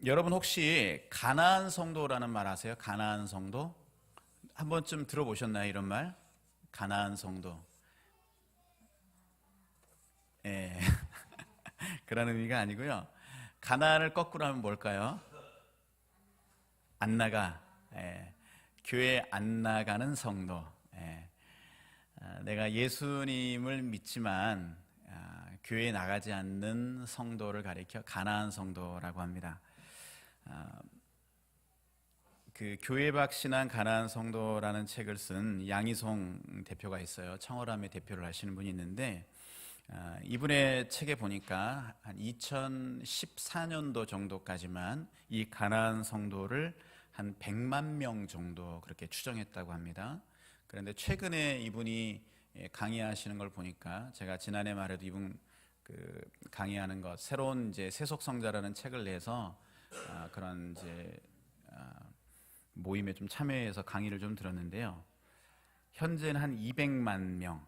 여러분 혹시 가나안 성도라는 말 아세요? 가나안 성도? 한 번쯤 들어보셨나요? 이런 말? 가나안 성도. 예. 그런 의미가 아니고요. 가나안을 거꾸로 하면 뭘까요? 안 나가. 예. 교회 안 나가는 성도. 예. 내가 예수님을 믿지만 교회에 나가지 않는 성도를 가리켜 가나안 성도라고 합니다. 그 교회박 신앙 가나안 성도라는 책을 쓴 양희송 대표가 있어요. 청월함의 대표를 하시는 분이 있는데 이분의 책에 보니까 한 2014년도 정도까지만 이 가나안 성도를 한 100만 명 정도 그렇게 추정했다고 합니다. 그런데 최근에 이분이 강의하시는 걸 보니까 제가 지난해 말에도 이분 그 강의하는 것 새로운 이제 세속성자라는 책을 내서 그런 이제 모임에 좀 참여해서 강의를 좀 들었는데요. 현재는 한 200만 명,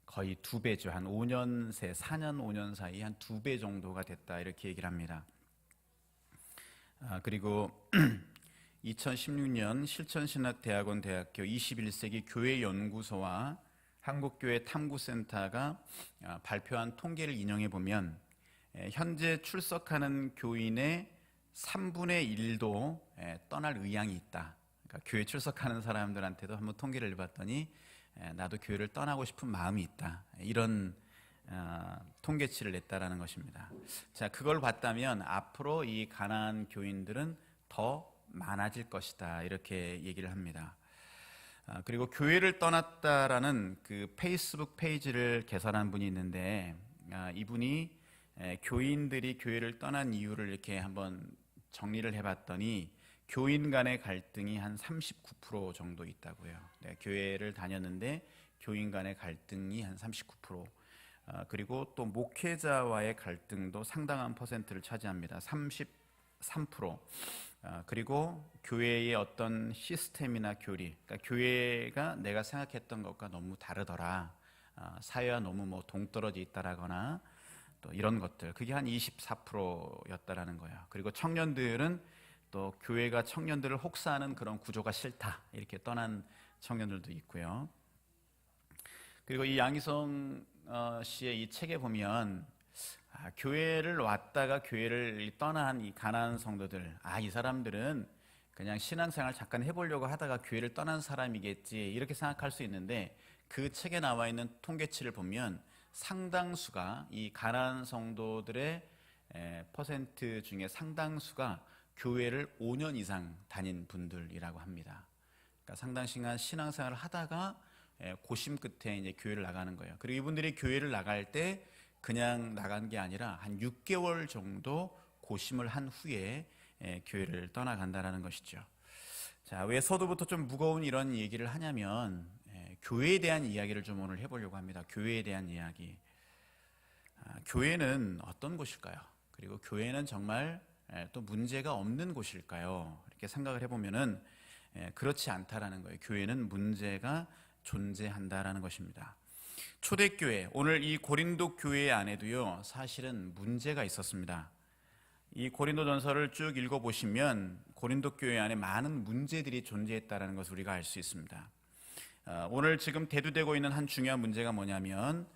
거의 2배죠. 한 5년 새, 4년, 5년 사이 한 2배 정도가 됐다 이렇게 얘기를 합니다. 그리고 2016년 실천신학대학원 대학교 21세기 교회연구소와 한국교회 탐구센터가 발표한 통계를 인용해 보면 현재 출석하는 교인의 3분의 1도 떠날 의향이 있다. 그러니까 교회 출석하는 사람들한테도 한번 통계를 해봤더니 나도 교회를 떠나고 싶은 마음이 있다. 이런 통계치를 냈다라는 것입니다. 자, 그걸 봤다면 앞으로 이 가나안 교인들은 더 많아질 것이다. 이렇게 얘기를 합니다. 그리고 교회를 떠났다라는 그 페이스북 페이지를 개설한 분이 있는데 이분이 교인들이 교회를 떠난 이유를 이렇게 한번 정리를 해봤더니 교인 간의 갈등이 한 39% 정도 있다고요. 교회를 다녔는데 교인 간의 갈등이 한 39%, 그리고 또 목회자와의 갈등도 상당한 퍼센트를 차지합니다. 33%. 그리고 교회의 어떤 시스템이나 교리, 그러니까 교회가 내가 생각했던 것과 너무 다르더라, 사회와 너무 뭐 동떨어져 있다라거나 또 이런 것들, 그게 한 24%였다라는 거예요. 그리고 청년들은 또 교회가 청년들을 혹사하는 그런 구조가 싫다, 이렇게 떠난 청년들도 있고요. 그리고 이 양희성 씨의 이 책에 보면 교회를 왔다가 교회를 떠난 이 가나안 성도들, 이 사람들은 그냥 신앙생활 잠깐 해보려고 하다가 교회를 떠난 사람이겠지 이렇게 생각할 수 있는데, 그 책에 나와 있는 통계치를 보면 상당수가 이 가나안 성도들의 퍼센트 중에 상당수가 교회를 5년 이상 다닌 분들이라고 합니다. 그러니까 상당 시간 신앙생활을 하다가 고심 끝에 이제 교회를 나가는 거예요. 그리고 이분들이 교회를 나갈 때 그냥 나간 게 아니라 한 6개월 정도 고심을 한 후에 교회를 떠나간다라는 것이죠. 자, 왜 서두부터 좀 무거운 이런 얘기를 하냐면 교회에 대한 이야기를 좀 오늘 해보려고 합니다. 교회에 대한 이야기. 교회는 어떤 곳일까요? 그리고 교회는 정말 또 문제가 없는 곳일까요? 이렇게 생각을 해보면은 그렇지 않다라는 거예요. 교회는 문제가 존재한다라는 것입니다. 초대교회, 오늘 이 고린도 교회 안에도요, 사실은 문제가 있었습니다. 이 고린도전서를 쭉 읽어보시면 고린도 교회 안에 많은 문제들이 존재했다는 것을 우리가 알 수 있습니다. 오늘 지금 대두되고 있는 한 중요한 문제가 뭐냐면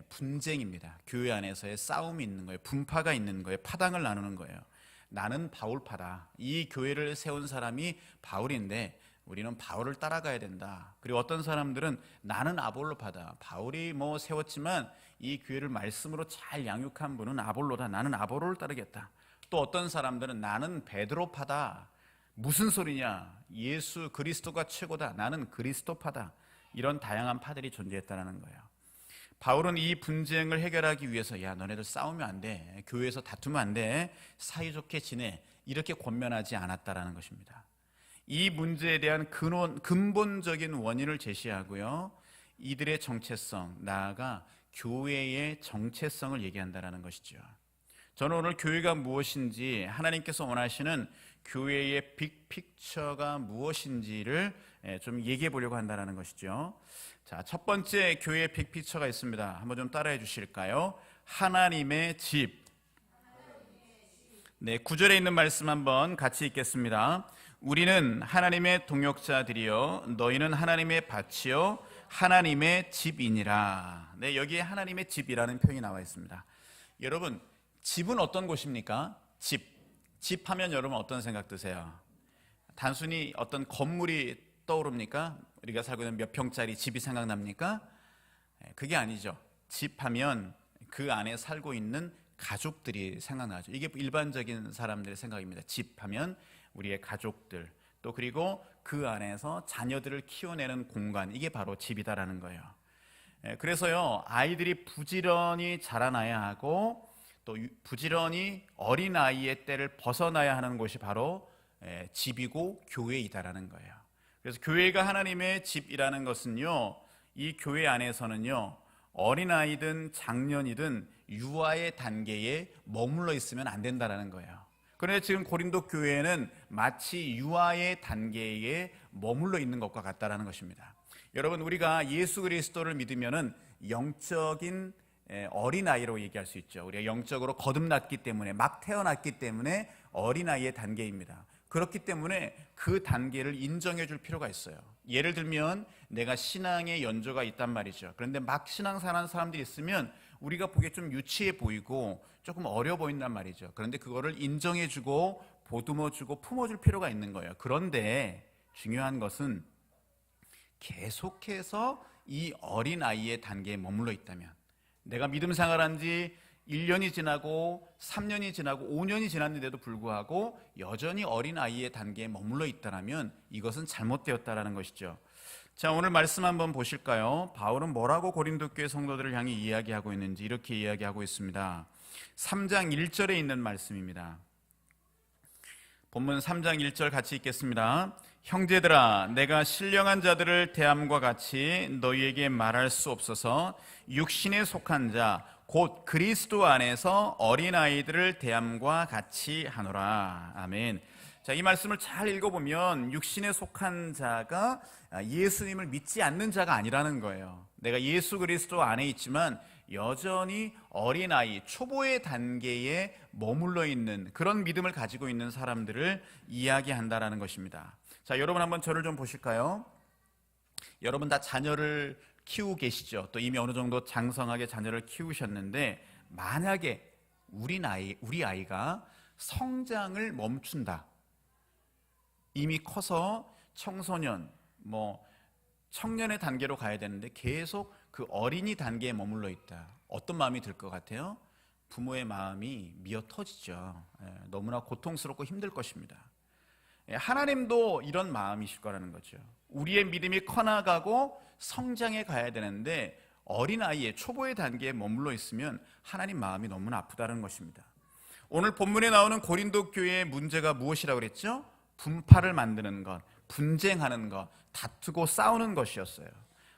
분쟁입니다. 교회 안에서의 싸움이 있는 거예요. 분파가 있는 거예요. 파당을 나누는 거예요. 나는 바울파다. 이 교회를 세운 사람이 바울인데 우리는 바울을 따라가야 된다. 그리고 어떤 사람들은 나는 아볼로파다. 바울이 뭐 세웠지만 이 교회를 말씀으로 잘 양육한 분은 아볼로다. 나는 아볼로를 따르겠다. 또 어떤 사람들은 나는 베드로파다. 무슨 소리냐? 예수 그리스도가 최고다. 나는 그리스도파다. 이런 다양한 파들이 존재했다는 거예요. 바울은 이 분쟁을 해결하기 위해서 야, 너네들 싸우면 안 돼. 교회에서 다투면 안 돼. 사이좋게 지내. 이렇게 권면하지 않았다라는 것입니다. 이 문제에 대한 근본적인 원인을 제시하고요, 이들의 정체성, 나아가 교회의 정체성을 얘기한다는 것이죠. 저는 오늘 교회가 무엇인지, 하나님께서 원하시는 교회의 빅픽처가 무엇인지를 좀 얘기해 보려고 한다는 것이죠. 자, 첫 번째 교회의 빅픽처가 있습니다. 한번 좀 따라해 주실까요? 하나님의 집. 네, 9절에 있는 말씀 한번 같이 읽겠습니다. 우리는 하나님의 동역자들이요 너희는 하나님의 밭이요 하나님의 집이니라. 네, 여기에 하나님의 집이라는 표현이 나와 있습니다. 여러분, 집은 어떤 곳입니까? 집 하면 여러분 어떤 생각 드세요? 단순히 어떤 건물이 떠오릅니까? 우리가 살고 있는 몇 평짜리 집이 생각납니까? 그게 아니죠. 집 하면 그 안에 살고 있는 가족들이 생각나죠. 이게 일반적인 사람들의 생각입니다. 집 하면 우리의 가족들, 또 그리고 그 안에서 자녀들을 키워내는 공간, 이게 바로 집이다라는 거예요. 그래서요, 아이들이 부지런히 자라나야 하고 또 부지런히 어린아이의 때를 벗어나야 하는 곳이 바로 집이고 교회이다라는 거예요. 그래서 교회가 하나님의 집이라는 것은요, 이 교회 안에서는요, 어린아이든 장년이든 유아의 단계에 머물러 있으면 안 된다라는 거예요. 그런데 지금 고린도 교회는 마치 유아의 단계에 머물러 있는 것과 같다라는 것입니다. 여러분, 우리가 예수 그리스도를 믿으면은 영적인 어린아이로 얘기할 수 있죠. 우리가 영적으로 거듭났기 때문에, 막 태어났기 때문에 어린아이의 단계입니다. 그렇기 때문에 그 단계를 인정해 줄 필요가 있어요. 예를 들면 내가 신앙의 연조가 있단 말이죠. 그런데 막 신앙생활하는 사람들이 있으면 우리가 보기에 좀 유치해 보이고 조금 어려 보인단 말이죠. 그런데 그거를 인정해 주고 보듬어 주고 품어 줄 필요가 있는 거예요. 그런데 중요한 것은 계속해서 이 어린아이의 단계에 머물러 있다면, 내가 믿음 생활한 지 1년이 지나고 3년이 지나고 5년이 지났는데도 불구하고 여전히 어린아이의 단계에 머물러 있다면 이것은 잘못되었다라는 것이죠. 자, 오늘 말씀 한번 보실까요? 바울은 뭐라고 고린도 교회 성도들을 향해 이야기하고 있는지 이렇게 이야기하고 있습니다. 3장 1절에 있는 말씀입니다. 본문 3장 1절 같이 읽겠습니다. 형제들아, 내가 신령한 자들을 대함과 같이 너희에게 말할 수 없어서 육신에 속한 자 곧 그리스도 안에서 어린아이들을 대함과 같이 하노라. 아멘. 자, 이 말씀을 잘 읽어보면 육신에 속한 자가 예수님을 믿지 않는 자가 아니라는 거예요. 내가 예수 그리스도 안에 있지만 여전히 어린아이, 초보의 단계에 머물러 있는 그런 믿음을 가지고 있는 사람들을 이야기한다라는 것입니다. 자, 여러분 한번 저를 좀 보실까요? 여러분 다 자녀를 키우고 계시죠? 또 이미 어느 정도 장성하게 자녀를 키우셨는데, 만약에 우리 아이가 성장을 멈춘다, 이미 커서 청소년, 청년의 단계로 가야 되는데 계속 그 어린이 단계에 머물러 있다, 어떤 마음이 들 것 같아요? 부모의 마음이 미어 터지죠. 너무나 고통스럽고 힘들 것입니다. 하나님도 이런 마음이실 거라는 거죠. 우리의 믿음이 커나가고 성장해 가야 되는데 어린아이의 초보의 단계에 머물러 있으면 하나님 마음이 너무나 아프다는 것입니다. 오늘 본문에 나오는 고린도 교회의 문제가 무엇이라고 그랬죠? 분파를 만드는 것, 분쟁하는 것, 다투고 싸우는 것이었어요.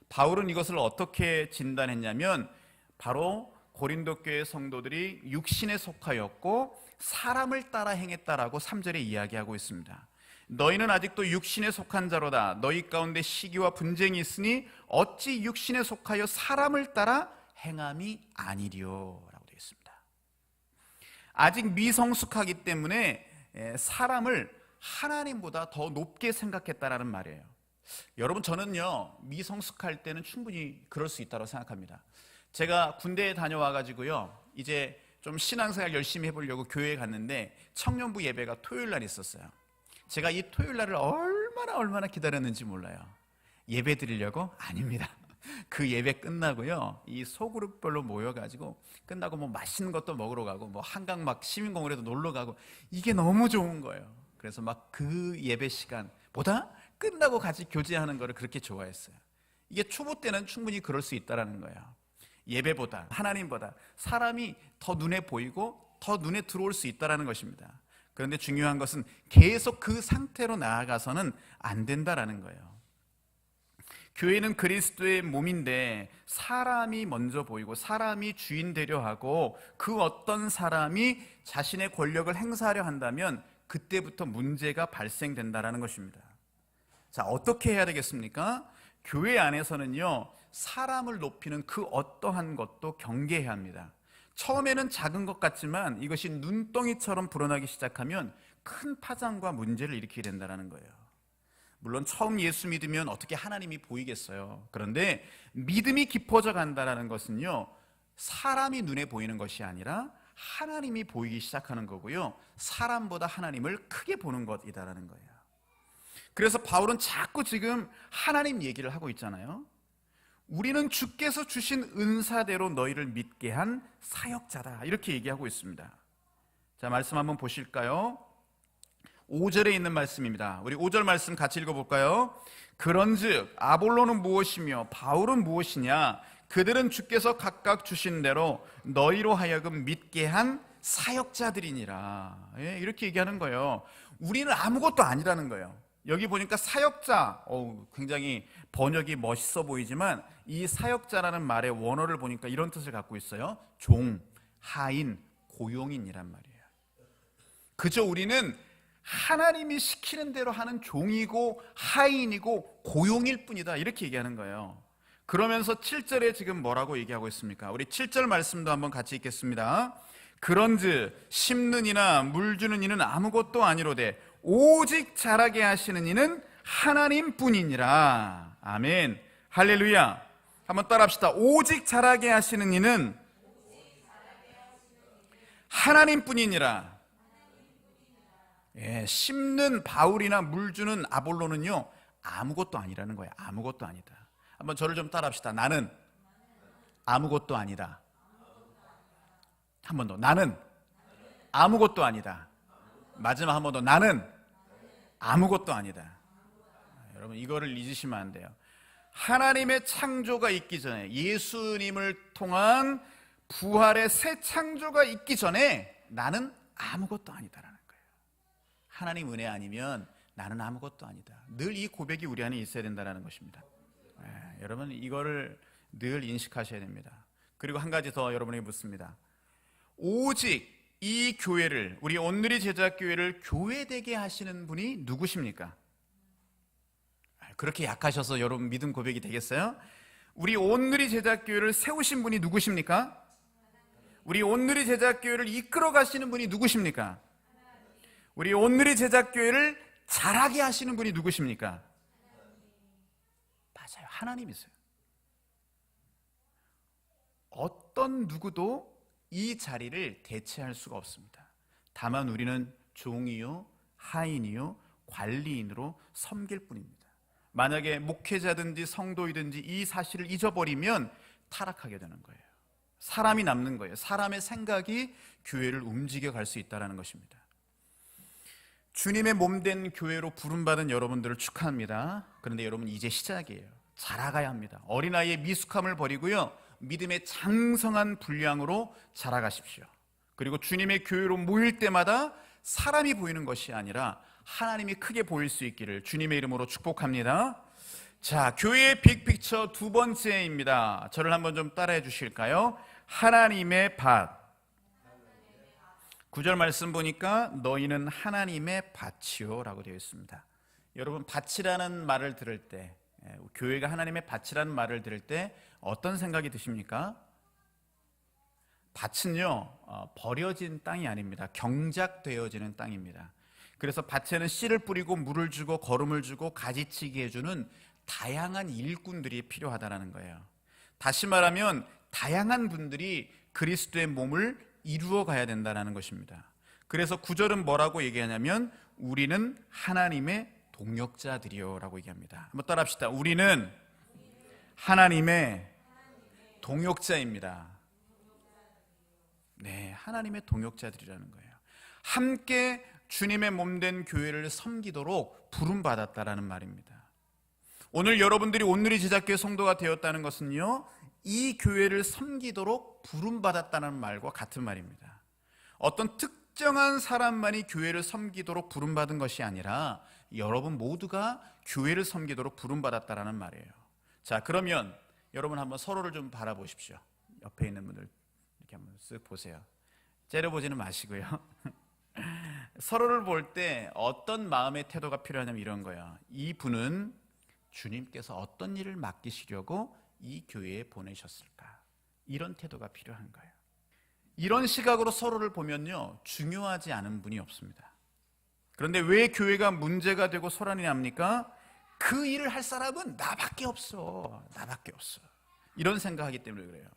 바울은 이것을 어떻게 진단했냐면 바로 고린도 교회 성도들이 육신에 속하였고 사람을 따라 행했다라고 3절에 이야기하고 있습니다. 너희는 아직도 육신에 속한 자로다. 너희 가운데 시기와 분쟁이 있으니 어찌 육신에 속하여 사람을 따라 행함이 아니리요 라고 되어 있습니다. 아직 미성숙하기 때문에 사람을 하나님보다 더 높게 생각했다라는 말이에요. 여러분, 저는요 미성숙할 때는 충분히 그럴 수 있다고 생각합니다. 제가 군대에 다녀와가지고요 이제 좀 신앙생활 열심히 해보려고 교회에 갔는데 청년부 예배가 토요일 날 있었어요. 제가 이 토요일 날을 얼마나 기다렸는지 몰라요. 예배 드리려고? 아닙니다. 그 예배 끝나고요 이 소그룹별로 모여가지고 끝나고 맛있는 것도 먹으러 가고 한강 시민공원에도 놀러 가고, 이게 너무 좋은 거예요. 그래서 그 예배 시간보다 끝나고 같이 교제하는 거를 그렇게 좋아했어요. 이게 초보 때는 충분히 그럴 수 있다라는 거예요. 예배보다, 하나님보다 사람이 더 눈에 보이고 더 눈에 들어올 수 있다라는 것입니다. 그런데 중요한 것은 계속 그 상태로 나아가서는 안 된다라는 거예요. 교회는 그리스도의 몸인데 사람이 먼저 보이고 사람이 주인 되려 하고 그 어떤 사람이 자신의 권력을 행사하려 한다면 그때부터 문제가 발생된다라는 것입니다. 자, 어떻게 해야 되겠습니까? 교회 안에서는요 사람을 높이는 그 어떠한 것도 경계해야 합니다. 처음에는 작은 것 같지만 이것이 눈덩이처럼 불어나기 시작하면 큰 파장과 문제를 일으키게 된다는 거예요. 물론 처음 예수 믿으면 어떻게 하나님이 보이겠어요. 그런데 믿음이 깊어져 간다는 것은요, 사람이 눈에 보이는 것이 아니라 하나님이 보이기 시작하는 거고요, 사람보다 하나님을 크게 보는 것이다라는 거예요. 그래서 바울은 자꾸 지금 하나님 얘기를 하고 있잖아요. 우리는 주께서 주신 은사대로 너희를 믿게 한 사역자다, 이렇게 얘기하고 있습니다. 자, 말씀 한번 보실까요? 5절에 있는 말씀입니다. 우리 5절 말씀 같이 읽어볼까요? 그런즉 아볼로는 무엇이며 바울은 무엇이냐? 그들은 주께서 각각 주신 대로 너희로 하여금 믿게 한 사역자들이니라. 예, 이렇게 얘기하는 거예요. 우리는 아무것도 아니라는 거예요. 여기 보니까 사역자, 굉장히 번역이 멋있어 보이지만 이 사역자라는 말의 원어를 보니까 이런 뜻을 갖고 있어요. 종, 하인, 고용인이란 말이에요. 그저 우리는 하나님이 시키는 대로 하는 종이고 하인이고 고용일 뿐이다, 이렇게 얘기하는 거예요. 그러면서 7절에 지금 뭐라고 얘기하고 있습니까? 우리 7절 말씀도 한번 같이 읽겠습니다. 그런즉 심는 이나 물 주는 이는 아무것도 아니로되 오직 자라게 하시는 이는 하나님뿐이니라. 아멘, 할렐루야. 한번 따라합시다. 오직 자라게 하시는 이는 하나님뿐이니라. 예, 심는 바울이나 물 주는 아볼로는요, 아무것도 아니라는 거예요. 아무것도 아니다. 한번 저를 좀 따라합시다. 나는 아무것도 아니다. 한 번 더. 나는 아무것도 아니다. 마지막 한 번 더. 나는 아무것도 아니다. 여러분, 이거를 잊으시면 안 돼요. 하나님의 창조가 있기 전에, 예수님을 통한 부활의 새 창조가 있기 전에 나는 아무것도 아니다라는 거예요. 하나님 은혜 아니면 나는 아무것도 아니다. 늘 이 고백이 우리 안에 있어야 된다는 것입니다. 여러분, 이거를 늘 인식하셔야 됩니다. 그리고 한 가지 더 여러분에게 묻습니다. 오직 이 교회를, 우리 온누리 제자교회를 교회되게 하시는 분이 누구십니까? 그렇게 약하셔서 여러분 믿음 고백이 되겠어요? 우리 온누리 제자교회를 세우신 분이 누구십니까? 우리 온누리 제자교회를 이끌어 가시는 분이 누구십니까? 우리 온누리 제자교회를 자라게 하시는 분이 누구십니까? 맞아요, 하나님이세요. 어떤 누구도 이 자리를 대체할 수가 없습니다. 다만 우리는 종이요, 하인이요, 관리인으로 섬길 뿐입니다. 만약에 목회자든지 성도이든지 이 사실을 잊어버리면 타락하게 되는 거예요. 사람이 남는 거예요. 사람의 생각이 교회를 움직여 갈 수 있다는 것입니다. 주님의 몸된 교회로 부름받은 여러분들을 축하합니다. 그런데 여러분, 이제 시작이에요. 자라가야 합니다. 어린아이의 미숙함을 버리고요, 믿음의 장성한 분량으로 자라가십시오. 그리고 주님의 교회로 모일 때마다 사람이 보이는 것이 아니라 하나님이 크게 보일 수 있기를 주님의 이름으로 축복합니다. 자, 교회의 빅픽처 두 번째입니다. 저를 한번 좀 따라해 주실까요? 하나님의 밭. 9절 말씀 보니까 너희는 하나님의 밭이요 라고 되어 있습니다. 여러분, 밭이라는 말을 들을 때, 교회가 하나님의 밭이라는 말을 들을 때 어떤 생각이 드십니까? 밭은요, 버려진 땅이 아닙니다. 경작되어지는 땅입니다. 그래서 밭에는 씨를 뿌리고 물을 주고 거름을 주고 가지치기 해주는 다양한 일꾼들이 필요하다는 거예요. 다시 말하면 다양한 분들이 그리스도의 몸을 이루어 가야 된다는 것입니다. 그래서 9절은 뭐라고 얘기하냐면 우리는 하나님의 동역자들이요 라고 얘기합니다. 한번 따라합시다. 우리는 하나님의 동역자입니다. 네, 하나님의 동역자들이라는 거예요. 함께 주님의 몸된 교회를 섬기도록 부름받았다라는 말입니다. 오늘 여러분들이 온누리 제자교회 성도가 되었다는 것은요, 이 교회를 섬기도록 부름받았다는 말과 같은 말입니다. 어떤 특정한 사람만이 교회를 섬기도록 부름받은 것이 아니라 여러분 모두가 교회를 섬기도록 부름받았다는 말이에요. 자, 그러면 여러분 한번 서로를 좀 바라보십시오. 옆에 있는 분들 이렇게 한번 쓱 보세요. 째려보지는 마시고요. 서로를 볼 때 어떤 마음의 태도가 필요하냐면 이런 거예요. 이 분은 주님께서 어떤 일을 맡기시려고 이 교회에 보내셨을까? 이런 태도가 필요한 거예요. 이런 시각으로 서로를 보면요, 중요하지 않은 분이 없습니다. 그런데 왜 교회가 문제가 되고 소란이 납니까? 그 일을 할 사람은 나밖에 없어. 나밖에 없어. 이런 생각하기 때문에 그래요.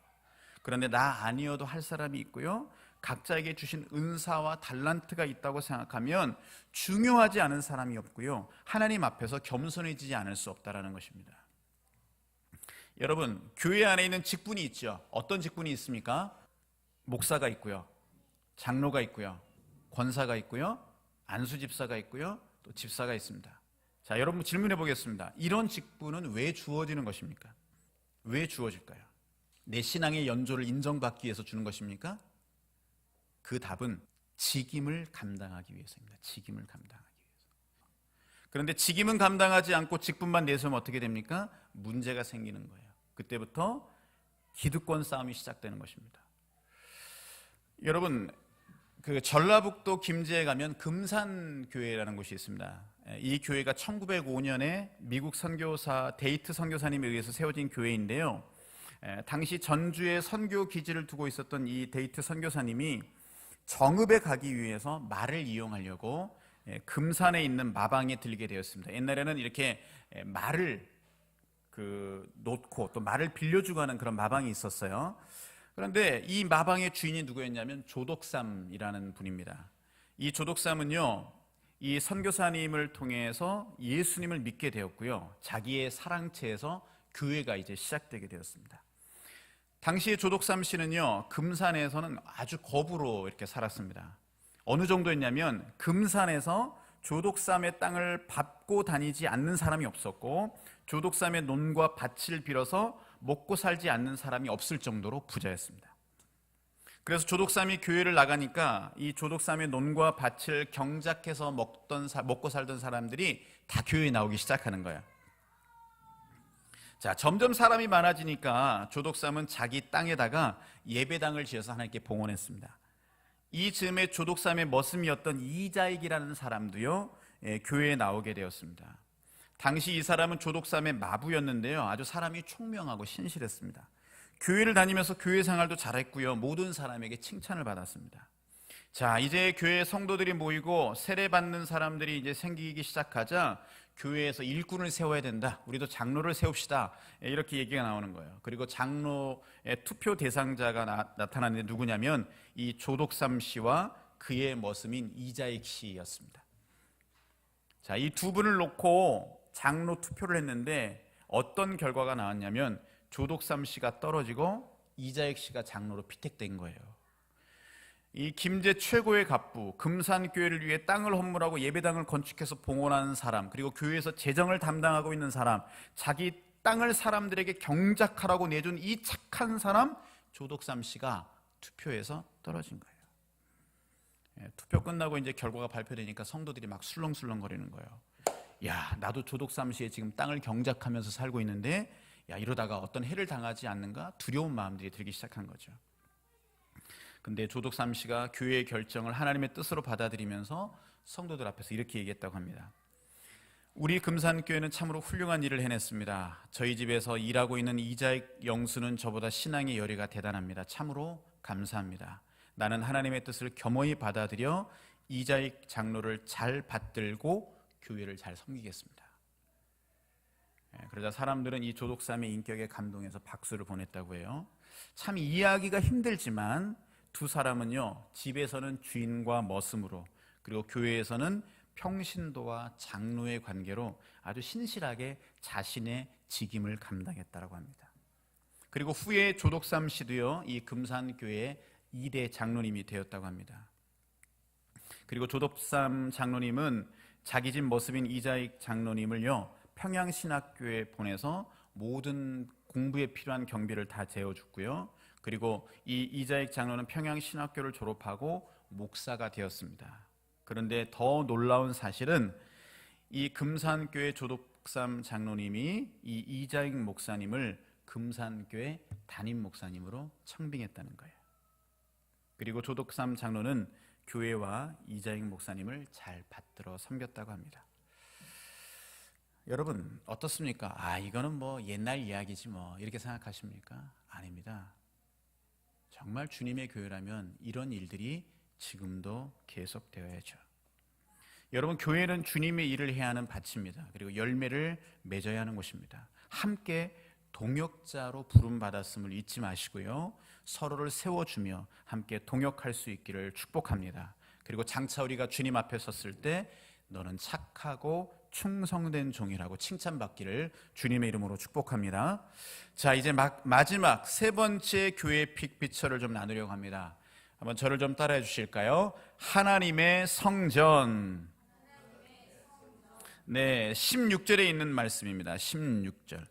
그런데 나 아니어도 할 사람이 있고요, 각자에게 주신 은사와 달란트가 있다고 생각하면 중요하지 않은 사람이 없고요, 하나님 앞에서 겸손해지지 않을 수 없다는 것입니다. 여러분, 교회 안에 있는 직분이 있죠. 어떤 직분이 있습니까? 목사가 있고요, 장로가 있고요, 권사가 있고요, 안수집사가 있고요, 또 집사가 있습니다. 자, 여러분 질문해 보겠습니다. 이런 직분은 왜 주어지는 것입니까? 왜 주어질까요? 내 신앙의 연조를 인정받기 위해서 주는 것입니까? 그 답은 직임을 감당하기 위해서입니다. 직임을 감당하기 위해서. 그런데 직임은 감당하지 않고 직분만 내세우면 어떻게 됩니까? 문제가 생기는 거예요. 그때부터 기득권 싸움이 시작되는 것입니다. 여러분, 그 전라북도 김제에 가면 금산교회라는 곳이 있습니다. 이 교회가 1905년에 미국 선교사 데이트 선교사님에 의해서 세워진 교회인데요, 당시 전주에 선교 기지를 두고 있었던 이 데이트 선교사님이 정읍에 가기 위해서 말을 이용하려고 금산에 있는 마방에 들게 되었습니다. 옛날에는 이렇게 말을 놓고 또 말을 빌려주고 하는 그런 마방이 있었어요. 그런데 이 마방의 주인이 누구였냐면 조덕삼이라는 분입니다. 이 조덕삼은요, 이 선교사님을 통해서 예수님을 믿게 되었고요, 자기의 사랑채에서 교회가 이제 시작되게 되었습니다. 당시에 조덕삼 씨는요, 금산에서는 아주 거부로 이렇게 살았습니다. 어느 정도였냐면 금산에서 조덕삼의 땅을 밟고 다니지 않는 사람이 없었고, 조덕삼의 논과 밭을 빌어서 먹고 살지 않는 사람이 없을 정도로 부자였습니다. 그래서 조덕삼이 교회를 나가니까 이 조덕삼의 논과 밭을 경작해서 먹고 살던 사람들이 다 교회에 나오기 시작하는 거야. 자, 점점 사람이 많아지니까 조덕삼은 자기 땅에다가 예배당을 지어서 하나님께 봉헌했습니다. 이 즈음에 조덕삼의 머슴이었던 이자익이라는 사람도요, 교회에 나오게 되었습니다. 당시 이 사람은 조덕삼의 마부였는데요, 아주 사람이 총명하고 신실했습니다. 교회를 다니면서 교회 생활도 잘했고요, 모든 사람에게 칭찬을 받았습니다. 자, 이제 교회에 성도들이 모이고 세례받는 사람들이 이제 생기기 시작하자 교회에서 일꾼을 세워야 된다, 우리도 장로를 세웁시다, 이렇게 얘기가 나오는 거예요. 그리고 장로의 투표 대상자가 나타났는데 누구냐면 이 조덕삼 씨와 그의 머슴인 이자익 씨였습니다. 자, 이 두 분을 놓고 장로 투표를 했는데 어떤 결과가 나왔냐면 조덕삼 씨가 떨어지고 이자익 씨가 장로로 피택된 거예요. 이 김제 최고의 갑부, 금산교회를 위해 땅을 헌물하고 예배당을 건축해서 봉헌하는 사람, 그리고 교회에서 재정을 담당하고 있는 사람, 자기 땅을 사람들에게 경작하라고 내준 이 착한 사람 조덕삼 씨가 투표에서 떨어진 거예요. 투표 끝나고 이제 결과가 발표되니까 성도들이 막 술렁술렁거리는 거예요. 야, 나도 조덕삼 씨의 지금 땅을 경작하면서 살고 있는데, 야, 이러다가 어떤 해를 당하지 않는가 두려운 마음들이 들기 시작한 거죠. 근데 조덕삼 씨가 교회의 결정을 하나님의 뜻으로 받아들이면서 성도들 앞에서 이렇게 얘기했다고 합니다. 우리 금산교회는 참으로 훌륭한 일을 해냈습니다. 저희 집에서 일하고 있는 이자익 영수는 저보다 신앙의 열의가 대단합니다. 참으로 감사합니다. 나는 하나님의 뜻을 겸허히 받아들여 이자익 장로를 잘 받들고 교회를 잘 섬기겠습니다. 그러자 사람들은 이 조덕삼의 인격에 감동해서 박수를 보냈다고 해요. 참 이해하기가 힘들지만 두 사람은요, 집에서는 주인과 머슴으로, 그리고 교회에서는 평신도와 장로의 관계로 아주 신실하게 자신의 직임을 감당했다고 합니다. 그리고 후에 조덕삼 씨도요, 이 금산교회의 2대 장로님이 되었다고 합니다. 그리고 조덕삼 장로님은 자기 집 머슴인 이자익 장로님을요, 평양신학교에 보내서 모든 공부에 필요한 경비를 다 재워줬고요, 그리고 이 이자익 장로는 평양신학교를 졸업하고 목사가 되었습니다. 그런데 더 놀라운 사실은 이 금산교회 조덕삼 장로님이 이 이자익 목사님을 금산교회 담임 목사님으로 청빙했다는 거예요. 그리고 조덕삼 장로는 교회와 이자익 목사님을 잘 받들어 섬겼다고 합니다. 여러분 어떻습니까? 아, 이거는 뭐 옛날 이야기지 뭐 이렇게 생각하십니까? 아닙니다. 정말 주님의 교회라면 이런 일들이 지금도 계속되어야죠. 여러분, 교회는 주님의 일을 해야 하는 밭입니다. 그리고 열매를 맺어야 하는 곳입니다. 함께 동역자로 부름받았음을 잊지 마시고요, 서로를 세워주며 함께 동역할 수 있기를 축복합니다. 그리고 장차 우리가 주님 앞에 섰을 때 너는 착하고 충성된 종이라고 칭찬받기를 주님의 이름으로 축복합니다. 자, 이제 마지막 세 번째 교회 픽피처를 좀 나누려고 합니다. 한번 저를 좀 따라해 주실까요? 하나님의 성전. 네, 16절에 있는 말씀입니다. 16절.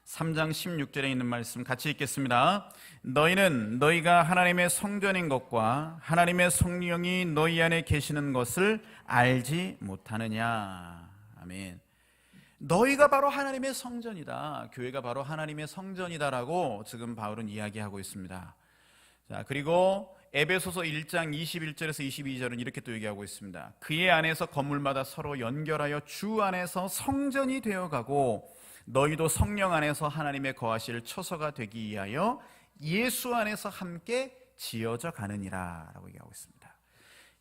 3장 16절에 있는 말씀 같이 읽겠습니다. 너희는 너희가 하나님의 성전인 것과 하나님의 성령이 너희 안에 계시는 것을 알지 못하느냐. 아멘. 너희가 바로 하나님의 성전이다. 교회가 바로 하나님의 성전이다라고 지금 바울은 이야기하고 있습니다. 자, 그리고 에베소서 1장 21절에서 22절은 이렇게 또 얘기하고 있습니다. 그의 안에서 건물마다 서로 연결하여 주 안에서 성전이 되어가고 너희도 성령 안에서 하나님의 거하실 처소가 되기 위하여 예수 안에서 함께 지어져 가느니라 라고 얘기하고 있습니다.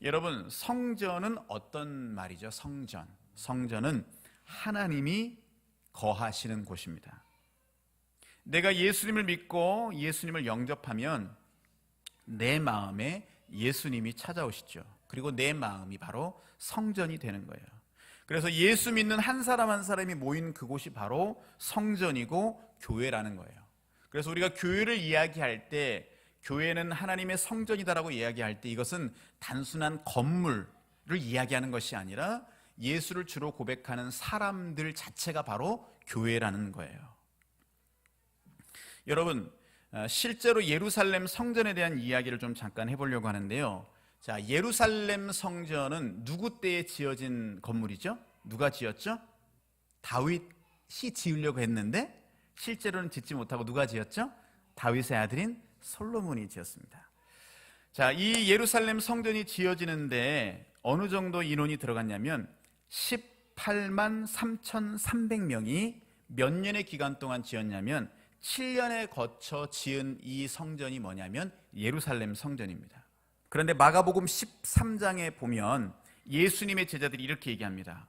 여러분, 성전은 어떤 말이죠? 성전은 하나님이 거하시는 곳입니다. 내가 예수님을 믿고 예수님을 영접하면 내 마음에 예수님이 찾아오시죠. 그리고 내 마음이 바로 성전이 되는 거예요. 그래서 예수 믿는 한 사람 한 사람이 모인 그곳이 바로 성전이고 교회라는 거예요. 그래서 우리가 교회를 이야기할 때, 교회는 하나님의 성전이다라고 이야기할 때 이것은 단순한 건물을 이야기하는 것이 아니라 예수를 주로 고백하는 사람들 자체가 바로 교회라는 거예요. 여러분, 실제로 예루살렘 성전에 대한 이야기를 좀 잠깐 해보려고 하는데요. 자, 예루살렘 성전은 누구 때에 지어진 건물이죠? 누가 지었죠? 다윗이 지으려고 했는데 실제로는 짓지 못하고 누가 지었죠? 다윗의 아들인 솔로몬이 지었습니다. 자, 이 예루살렘 성전이 지어지는데 어느 정도 인원이 들어갔냐면 18만 3,300명이 몇 년의 기간 동안 지었냐면 7년에 거쳐 지은 이 성전이 뭐냐면 예루살렘 성전입니다. 그런데 마가복음 13장에 보면 예수님의 제자들이 이렇게 얘기합니다.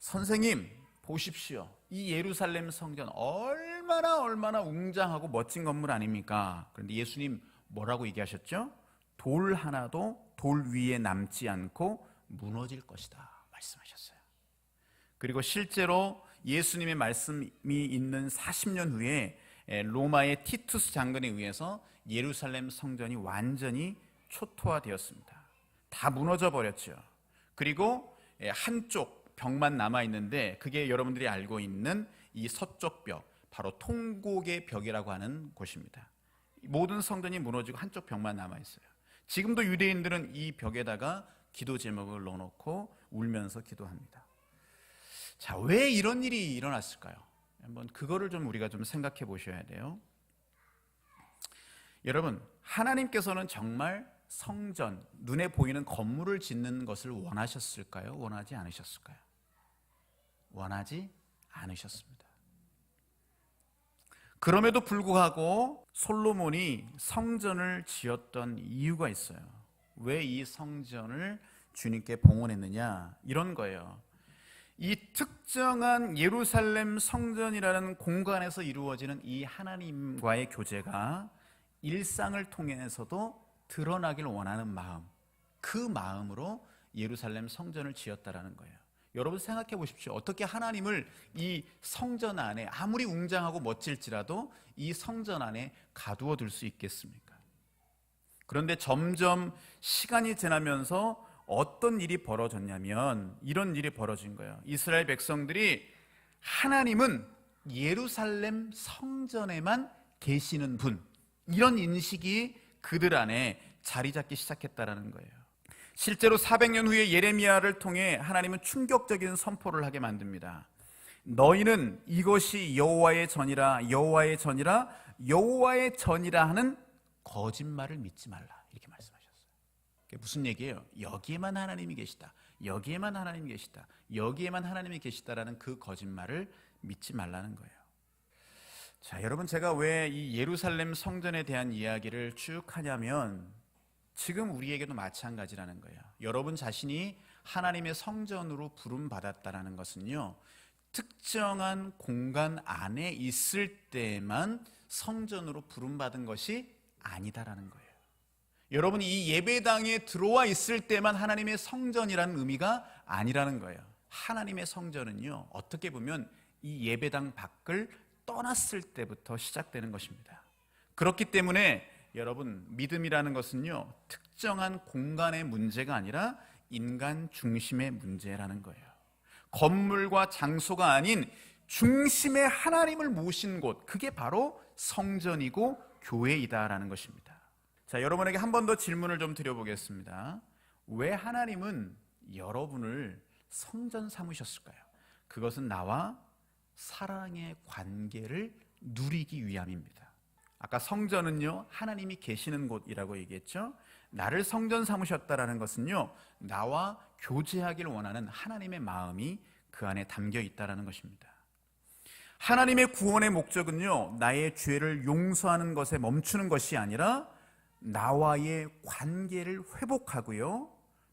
선생님, 보십시오. 이 예루살렘 성전 얼마나 웅장하고 멋진 건물 아닙니까? 그런데 예수님 뭐라고 얘기하셨죠? 돌 하나도 돌 위에 남지 않고 무너질 것이다 말씀하셨어요. 그리고 실제로 예수님의 말씀이 있는 40년 후에 로마의 티투스 장군에 의해서 예루살렘 성전이 완전히 초토화되었습니다. 다 무너져 버렸죠. 그리고 한쪽 벽만 남아있는데 그게 여러분들이 알고 있는 이 서쪽 벽, 바로 통곡의 벽이라고 하는 곳입니다. 모든 성전이 무너지고 한쪽 벽만 남아있어요. 지금도 유대인들은 이 벽에다가 기도 제목을 넣어놓고 울면서 기도합니다. 자, 왜 이런 일이 일어났을까요? 한번 그거를 좀 우리가 좀 생각해 보셔야 돼요. 여러분, 하나님께서는 정말 성전, 눈에 보이는 건물을 짓는 것을 원하셨을까요? 원하지 않으셨을까요? 원하지 않으셨습니다. 그럼에도 불구하고 솔로몬이 성전을 지었던 이유가 있어요. 왜 이 성전을 주님께 봉헌했느냐? 이런 거예요. 이 특정한 예루살렘 성전이라는 공간에서 이루어지는 이 하나님과의 교제가 일상을 통해서도 드러나길 원하는 마음, 그 마음으로 예루살렘 성전을 지었다라는 거예요. 여러분 생각해 보십시오. 어떻게 하나님을 이 성전 안에, 아무리 웅장하고 멋질지라도 이 성전 안에 가두어 둘 수 있겠습니까? 그런데 점점 시간이 지나면서 어떤 일이 벌어졌냐면 이런 일이 벌어진 거예요. 이스라엘 백성들이 하나님은 예루살렘 성전에만 계시는 분, 이런 인식이 그들 안에 자리 잡기 시작했다라는 거예요. 실제로 400년 후에 예레미야를 통해 하나님은 충격적인 선포를 하게 만듭니다. 너희는 이것이 여호와의 전이라, 여호와의 전이라, 여호와의 전이라 하는 거짓말을 믿지 말라, 이렇게 말씀하셨어요. 그게 무슨 얘기예요? 여기에만 하나님이 계시다, 여기에만 하나님이 계시다, 여기에만 하나님이 계시다라는 그 거짓말을 믿지 말라는 거예요. 자, 여러분, 제가 왜 이 예루살렘 성전에 대한 이야기를 쭉 하냐면 지금 우리에게도 마찬가지라는 거예요. 여러분 자신이 하나님의 성전으로 부름받았다라는 것은요, 특정한 공간 안에 있을 때만 성전으로 부름받은 것이 아니다라는 거예요. 여러분이 이 예배당에 들어와 있을 때만 하나님의 성전이라는 의미가 아니라는 거예요. 하나님의 성전은요, 어떻게 보면 이 예배당 밖을 떠났을 때부터 시작되는 것입니다. 그렇기 때문에 여러분, 믿음이라는 것은요, 특정한 공간의 문제가 아니라 인간 중심의 문제라는 거예요. 건물과 장소가 아닌 중심의 하나님을 모신 곳, 그게 바로 성전이고 교회이다라는 것입니다. 자, 여러분에게 한 번 더 질문을 좀 드려보겠습니다. 왜 하나님은 여러분을 성전 삼으셨을까요? 그것은 나와 사랑의 관계를 누리기 위함입니다. 아까 성전은요, 하나님이 계시는 곳이라고 얘기했죠. 나를 성전 삼으셨다라는 것은요, 나와 교제하길 원하는 하나님의 마음이 그 안에 담겨 있다라는 것입니다. 하나님의 구원의 목적은요, 나의 죄를 용서하는 것에 멈추는 것이 아니라 나와의 관계를 회복하고요,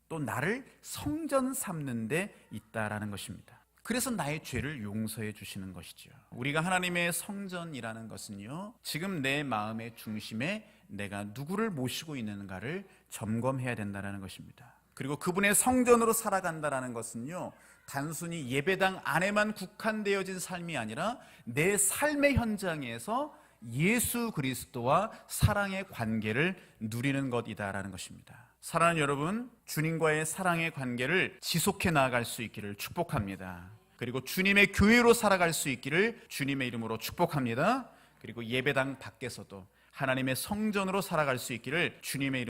또 나를 성전 삼는 데 있다라는 것입니다. 그래서 나의 죄를 용서해 주시는 것이죠. 우리가 하나님의 성전이라는 것은요, 지금 내 마음의 중심에 내가 누구를 모시고 있는가를 점검해야 된다는 것입니다. 그리고 그분의 성전으로 살아간다는 것은요, 단순히 예배당 안에만 국한되어진 삶이 아니라 내 삶의 현장에서 예수 그리스도와 사랑의 관계를 누리는 것이다라는 것입니다. 사랑하는 여러분, 주님과의 사랑의 관계를 지속해 나아갈 수 있기를 축복합니다. 그리고 주님의 교회로 살아갈 수 있기를 주님의 이름으로 축복합니다. 그리고 예배당 밖에서도 하나님의 성전으로 살아갈 수 있기를 주님의 이름으로